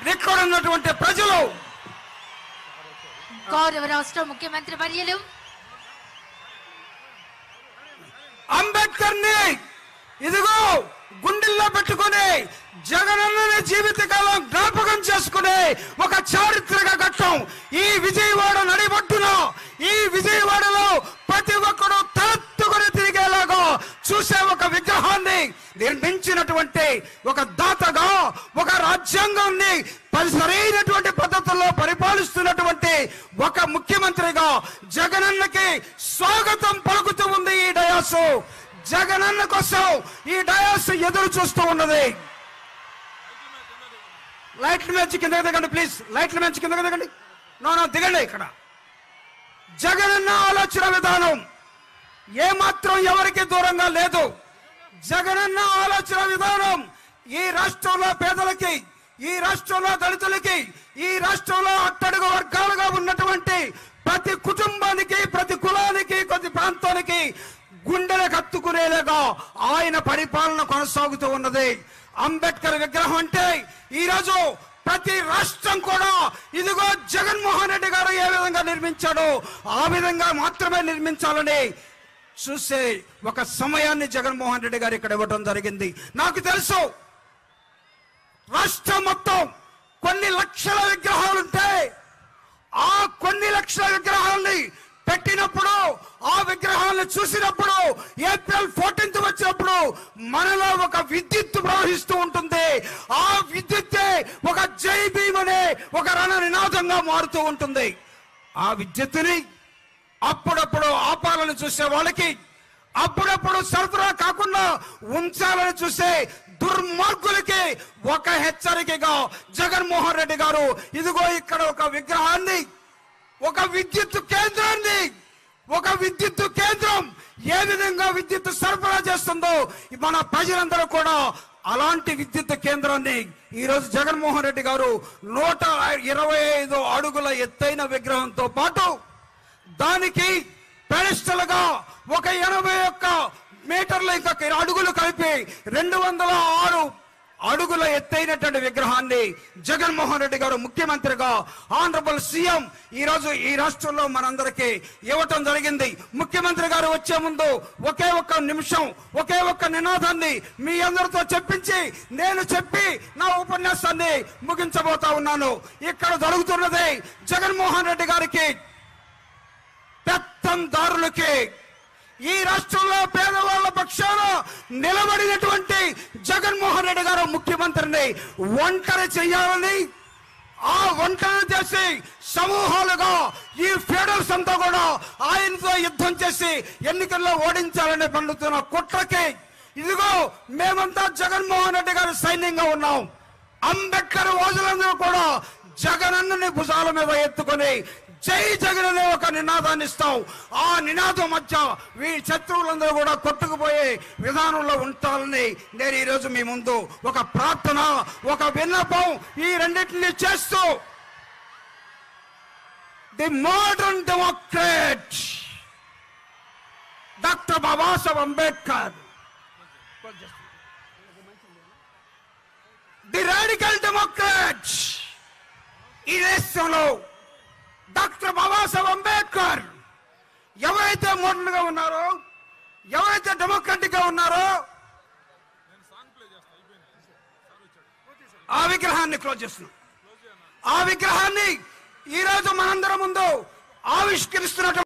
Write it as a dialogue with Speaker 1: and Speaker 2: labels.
Speaker 1: ఇక్కడ ఉన్నటువంటి ప్రజలు,
Speaker 2: గౌరవ రాష్ట్ర ముఖ్యమంత్రి వర్యులు
Speaker 1: అంబేద్కర్ ని ఇదిగో గుండెల్లో పెట్టుకుని జగనన్న జీవితకాలం జ్ఞాపకం చేసుకునే ఒక చారిత్రక ఘట్టం ఈ విజయవాడ నడిబొడ్డున, ఈ విజయవాడలో ప్రతి ఒక్కరు తలెత్తుకుని తిరిగేలాగా చూసే ఒక విగ్రహాన్ని నిర్మించినటువంటి ఒక దాతగా, ఒక రాజ్యాంగాన్ని సరైనటువంటి పద్ధతుల్లో పరిపాలిస్తున్నటువంటి ఒక ముఖ్యమంత్రిగా జగనన్నకి స్వాగతం పలుకుతూ ఉంది ఈ డయాసు. జగనన్న కోసం ఈ డయాస్ ఎదురు చూస్తూ ఉన్నది. లైట్ల మీద కింద దిగండి ప్లీజ్, లైట్ల మీద కింద దిగండి. నో దిగండి. ఇక్కడ జగనన్న ఆలోచన విధానం ఏమాత్రం ఎవరికి దూరంగా లేదు. జగనన్న ఆలోచన విధానం ఈ రాష్ట్రంలో పేదలకి, ఈ రాష్ట్రంలో దళితులకి, ఈ రాష్ట్రంలో అట్టడుగు వర్గాలుగా ఉన్నటువంటి ప్రతి కుటుంబానికి, ప్రతి కులానికి, ప్రతి ప్రాంతానికి గుండెలకు హత్తుకునేలాగా ఆయన పరిపాలన కొనసాగుతూ ఉన్నది. అంబేద్కర్ విగ్రహం అంటే ఈరోజు ప్రతి రాష్ట్రం కూడా ఇదిగో జగన్మోహన్ రెడ్డి గారు ఏ విధంగా నిర్మించాడో ఆ విధంగా మాత్రమే నిర్మించాలని చూసే ఒక సమయాన్ని జగన్మోహన్ రెడ్డి గారు ఇక్కడ ఇవ్వడం జరిగింది. నాకు తెలుసు రాష్ట్రం మొత్తం కొన్ని లక్షల విగ్రహాలుంటే ఆ కొన్ని లక్షల విగ్రహాలని పెట్టినప్పుడు, ఆ విగ్రహాలను చూసినప్పుడు, ఏప్రిల్ 14th వచ్చినప్పుడు మనలో ఒక విద్యుత్ ప్రవహిస్తూ ఉంటుంది. ఆ విద్యుత్తే ఒక జై భీమ్ అనే ఒక రణ నినాదంగా మారుతూ ఉంటుంది. ఆ విద్యుత్తుని అప్పుడప్పుడు ఆపాలని చూసే వాళ్ళకి, అప్పుడప్పుడు సరఫరా కాకుండా ఉంచాలని చూసే దుర్మార్గులకి ఒక హెచ్చరికగా జగన్మోహన్ రెడ్డి గారు ఇదిగో ఇక్కడ ఒక విగ్రహాన్ని, ఒక విద్యుత్ కేంద్రాన్ని, ఒక విద్యుత్ కేంద్రం ఏ విధంగా విద్యుత్ సరఫరా చేస్తుందో మన ప్రజలందరూ కూడా అలాంటి విద్యుత్ కేంద్రాన్ని ఈరోజు జగన్మోహన్ రెడ్డి గారు 125 అడుగుల ఎత్తైన విగ్రహంతో పాటు దానికి పెడెస్టల్ గా ఒక 81 మీటర్ల అడుగులు కలిపి 206 అడుగుల ఎత్తైనటువంటి విగ్రహాన్ని జగన్మోహన్ రెడ్డి గారు ముఖ్యమంత్రిగా, ఆనరబుల్ సీఎం ఈరోజు ఈ రాష్ట్రంలో మనందరికీ ఇవ్వటం జరిగింది. ముఖ్యమంత్రి గారు వచ్చే ముందు ఒకే ఒక్క నిమిషం, ఒకే ఒక్క నినాదాన్ని మీ అందరితో చెప్పించి నేను చెప్పి నా ఉపన్యాసాన్ని ముగించబోతా ఉన్నాను. ఇక్కడ జరుగుతున్నది జగన్మోహన్ రెడ్డి గారికి, పెత్తందారులకి, ఈ రాష్ట్రంలో పేదవాళ్ల పక్షాన నిలబడినటువంటి జగన్మోహన్ రెడ్డి గారు ముఖ్యమంత్రిని ఒంటరి చేయాలని, ఆ ఒంటరి చేసి సమూహాలుగా ఈ ఫెడరల్స్ అంతా కూడా ఆయనతో యుద్ధం చేసి ఎన్నికల్లో ఓడించాలని పండుతున్న కుట్రకి ఇదిగో మేమంతా జగన్మోహన్ రెడ్డి గారి సైన్యంగా ఉన్నాం. అంబేద్కర్ వాదులందరూ కూడా జగనన్నని భుజాల మీద ఎత్తుకొని జై జగన్ అనే ఒక నినాదాన్ని ఇస్తాం. ఆ నినాదం మధ్య వీ శత్రువులందరూ కూడా కొట్టుకుపోయే విధానంలో ఉంటారని నేను ఈరోజు మీ ముందు ఒక ప్రార్థన, ఒక విన్నపం ఈ రెండింటిని చేస్తూ the modern Democrat doctor Babasaheb Ambedkar, the radical Democrat, ఈ దేశంలో డాక్టర్ బాబాసాహెబ్ అంబేద్కర్ ఎవరైతే మోడర్న్ గా ఉన్నారో, ఎవరైతే డెమోక్రాటిక్ గా ఉన్నారో ఆ విగ్రహాన్ని క్లోజ్ చేస్తున్నాం. ఆ విగ్రహాన్ని ఈరోజు మనందరం ముందు ఆవిష్కరిస్తున్నట్టు